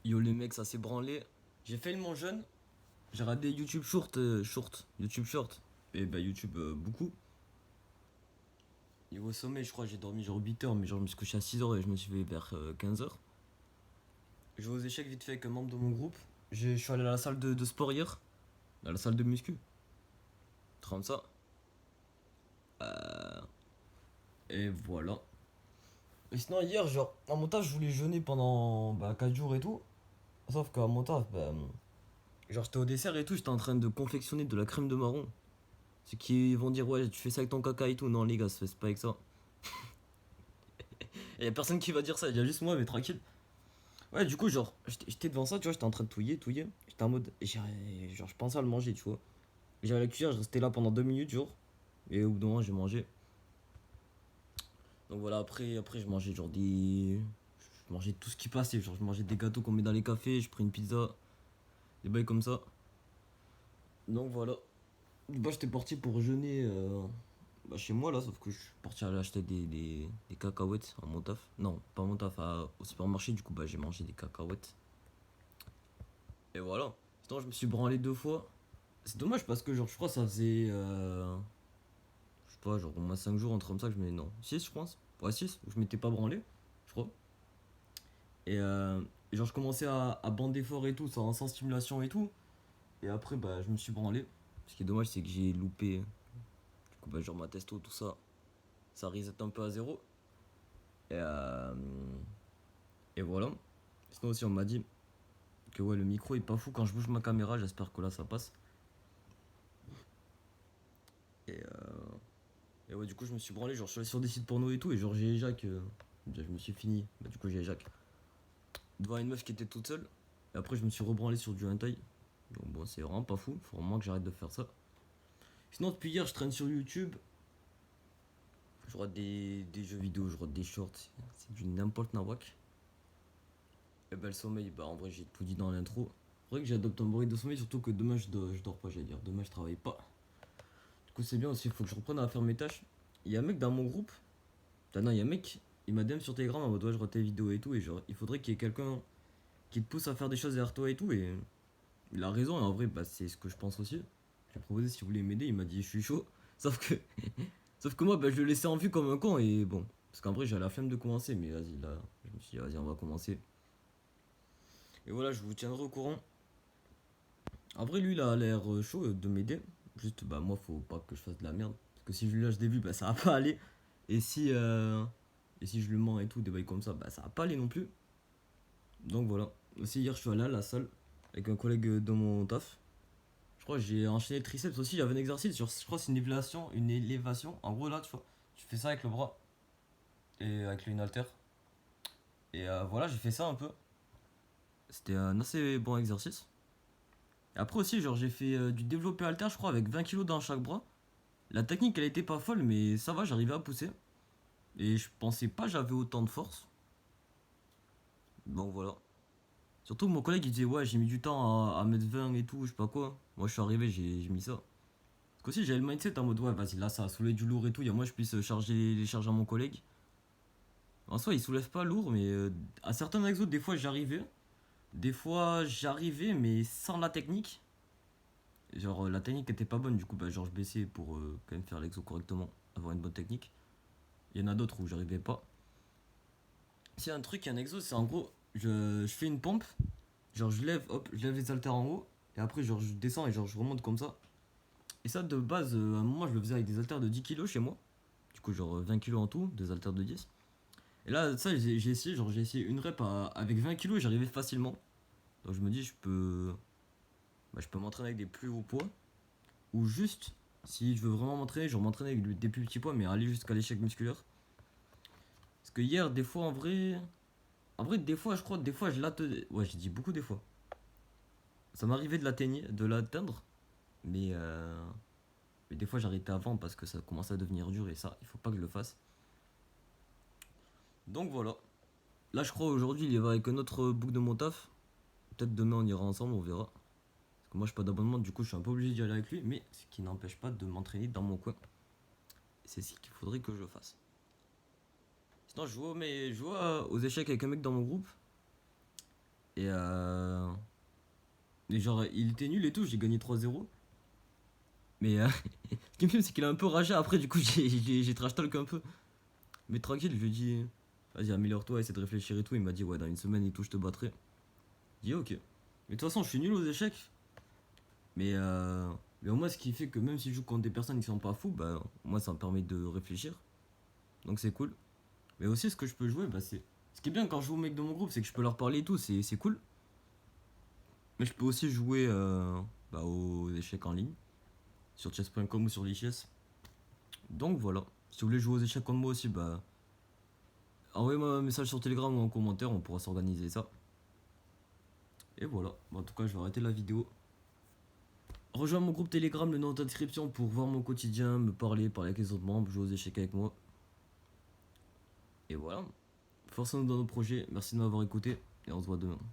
Yo les mecs, ça s'est branlé. J'ai fait mon jeûne. J'ai regardé YouTube short. YouTube short. Et bah YouTube beaucoup. Niveau sommeil, je crois que j'ai dormi genre 8 heures, mais genre je me suis couché à 6 heures et je me suis levé vers 15 heures. J'ai joué aux échecs vite fait avec un membre de mon groupe. Je suis allé à la salle de sport hier. À la salle de muscu. Comme ça. Et voilà. Et sinon hier, genre, à mon taf, je voulais jeûner pendant 4 jours et tout. Sauf qu'à mon taf, genre j'étais au dessert et tout, j'étais en train de confectionner de la crème de marron. Ceux qui vont dire ouais tu fais ça avec ton caca et tout. Non les gars, c'est pas avec ça. Et y a personne qui va dire ça, il y a juste moi mais tranquille. Ouais du coup genre j'étais devant ça, tu vois, j'étais en train de touiller. J'étais en mode, genre je pensais à le manger, tu vois. J'avais la cuillère, je restais là pendant 2 minutes genre. Et au bout d'un moment j'ai mangé. Donc voilà, après je mangeais genre des... Je mangeais tout ce qui passait, genre je mangeais des gâteaux qu'on met dans les cafés, je pris une pizza, des bails comme ça. Donc voilà. Bah j'étais parti pour jeûner chez moi là, sauf que je suis parti aller acheter des cacahuètes à mon taf. Non, pas à mon taf, au supermarché, du coup bah j'ai mangé des cacahuètes. Et voilà. Sinon je me suis branlé 2 fois. C'est dommage parce que genre je crois que ça faisait je sais pas, genre au moins 5 jours, entre comme ça que je m'étais... Non, 6 je pense. Ouais 6 où je m'étais pas branlé, je crois. Et genre je commençais à bander fort et tout, sans stimulation et tout. Et après bah je me suis branlé. Ce qui est dommage c'est que j'ai loupé. Du coup bah genre ma testo, tout ça. Ça reset un peu à zéro. Et, et voilà. Sinon aussi on m'a dit que ouais le micro est pas fou quand je bouge ma caméra, j'espère que là ça passe. Et, et ouais du coup je me suis branlé, genre je suis allé sur des sites porno et tout et genre j'ai Jacques, je me suis fini, bah du coup j'ai Jacques devant une meuf qui était toute seule. Et après je me suis rebranlé sur du hentai. Donc bon c'est vraiment pas fou, faut vraiment que j'arrête de faire ça. Sinon depuis hier je traîne sur YouTube, je regarde des jeux vidéo, je regarde des shorts, c'est du n'importe nawak. Et bah le sommeil, bah en vrai j'ai tout dit dans l'intro. Faudrait que j'adopte un bruit de sommeil, surtout que demain je dors pas, j'allais dire. Demain je travaille pas. Du coup c'est bien aussi, il faut que je reprenne à faire mes tâches. Il y a un mec dans mon groupe. Non, il y a un mec, il m'a DM sur Telegram en mode ouais je regarde tes vidéos et tout. Et genre il faudrait qu'il y ait quelqu'un qui te pousse à faire des choses derrière toi et tout. Et il a raison, et en vrai bah c'est ce que je pense aussi. J'ai proposé si vous voulez m'aider, il m'a dit je suis chaud. Sauf que, sauf que moi bah, je le laissais en vue comme un con et bon. Parce qu'en vrai j'ai la flemme de commencer, mais vas-y là, je me suis dit vas-y on va commencer. Et voilà, je vous tiendrai au courant. En vrai, lui, il a l'air chaud de m'aider. Juste, bah, moi, faut pas que je fasse de la merde. Parce que si je lui lâche des vues, bah, ça va pas aller. Et si, euh, et si je lui mens et tout, des bails comme ça, bah, ça va pas aller non plus. Donc voilà. Aussi, hier, je suis allé à la salle avec un collègue de mon taf. Je crois que j'ai enchaîné le triceps aussi. Il y avait un exercice, genre, je crois que c'est une élévation. Une élévation. En gros, là, tu vois, tu fais ça avec le bras et avec une haltère. Et voilà, j'ai fait ça un peu. C'était un assez bon exercice. Et après aussi, genre, j'ai fait du développé haltère, je crois, avec 20 kilos dans chaque bras. La technique, elle était pas folle, mais ça va, j'arrivais à pousser. Et je pensais pas j'avais autant de force. Donc voilà. Surtout que mon collègue il disait ouais j'ai mis du temps à mettre 20 et tout, je sais pas quoi. Moi je suis arrivé, j'ai mis ça. Parce qu'aussi j'avais le mindset en mode ouais vas-y là ça a soulevé du lourd et tout, il y a moi je puisse charger les charges à mon collègue. En soi il soulève pas lourd mais à certains exos des fois j'arrivais. Des fois j'arrivais mais sans la technique. Genre la technique était pas bonne du coup bah genre je baissais pour quand même faire l'exo correctement, avoir une bonne technique. Il y en a d'autres où j'arrivais pas. Si un truc, un exo, c'est en gros, je fais une pompe, genre je lève, hop, je lève les haltères en haut, et après genre je descends et genre je remonte comme ça. Et ça de base, à un moment je le faisais avec des haltères de 10 kilos chez moi, du coup genre 20 kilos en tout, des haltères de 10. Et là ça j'ai essayé, genre j'ai essayé une rep avec 20 kilos et j'arrivais facilement. Donc je me dis je peux m'entraîner avec des plus hauts poids, ou juste, si je veux vraiment m'entraîner, genre m'entraîner avec des plus petits poids, mais aller jusqu'à l'échec musculaire. Parce que hier, des fois en vrai, des fois, je crois, des fois, je l'atteignais. Ouais, j'ai dit beaucoup des fois. Ça m'arrivait de l'atteindre, mais, mais des fois, j'arrêtais avant parce que ça commençait à devenir dur et ça, il faut pas que je le fasse. Donc voilà. Là, je crois aujourd'hui, il y va avec un autre book de mon taf. Peut-être demain, on ira ensemble, on verra. Parce que moi, je n'ai pas d'abonnement, du coup, je suis un peu obligé d'y aller avec lui, mais ce qui n'empêche pas de m'entraîner dans mon coin. C'est ce qu'il faudrait que je fasse. Sinon, je joue aux échecs avec un mec dans mon groupe. Et, et genre, il était nul et tout, j'ai gagné 3-0. Mais ce qui me fait, c'est qu'il a un peu ragé après, du coup, j'ai trash talk un peu. Mais tranquille, je lui ai dit, vas-y, améliore-toi, essaie de réfléchir et tout. Il m'a dit, ouais, dans une semaine et tout, je te battrai. J'ai dit, ok. Mais de toute façon, je suis nul aux échecs. Mais, mais au moins, ce qui fait que même si je joue contre des personnes qui sont pas fous, bah, moi, ça me permet de réfléchir. Donc, c'est cool. Mais aussi, ce que je peux jouer, bah, c'est. Ce qui est bien quand je joue aux mecs de mon groupe, c'est que je peux leur parler et tout, c'est cool. Mais je peux aussi jouer bah, aux échecs en ligne, sur chess.com ou sur lichess. Donc voilà. Si vous voulez jouer aux échecs contre moi aussi, bah, envoyez-moi un message sur Telegram ou en commentaire, on pourra s'organiser ça. Et voilà. Bon, en tout cas, je vais arrêter la vidéo. Rejoins mon groupe Telegram, le nom d'inscription pour voir mon quotidien, me parler, parler avec les autres membres, jouer aux échecs avec moi. Et voilà. Force-nous dans nos projets. Merci de m'avoir écouté et on se voit demain.